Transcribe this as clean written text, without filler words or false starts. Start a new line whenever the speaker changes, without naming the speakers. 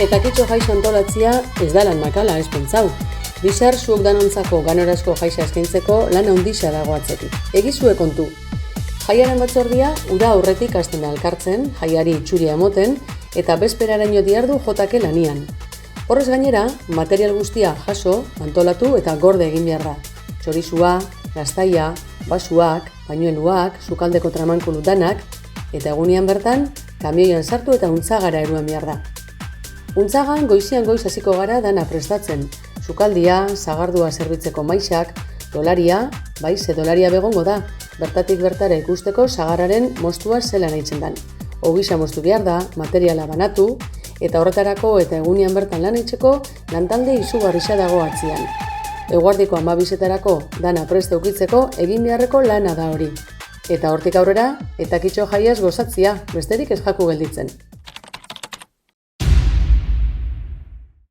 Eta kitxo jaixa antolatzia ez da lan makala ez pentsau. Bixar zuok danontzako ganorazko jaixa eskaintzeko lan handixa dago atzetik. Egizue kontu. Jaiaren batzordia uda aurretik hasten da elkartzen, jaiari itxuria emoten eta bezperaraino diardu jotake lanian. Horrez gainera, material guztia jaso, antolatu eta gorde egin behar da. Txorizua, gaztaia, basuak, pañueluak, sukaldeko tramankulu danak, eta egunean bertan, kamioian sartu eta untzagara eruan behar da. Untzagan goizian goiz hasiko gara dana prestatzen. Sukaldia, sagardua zerbitzeko maixak, dolaria, ze dolaria begongo da, bertatik bertara ikusteko sagarraren mostua zelan aitzen dan. Ogisa mostu behar da, materiala banatu, eta horretarako eta egunean bertan lan aitzeko lantalde izugarrisa dago atzian. Eguardiko 12etarako dana prest eukitzeko egin beharreko lana da hori. Eta hortik aurrera, eta kitxo jaiaz gozatzia, besterik ez jaku gelditzen.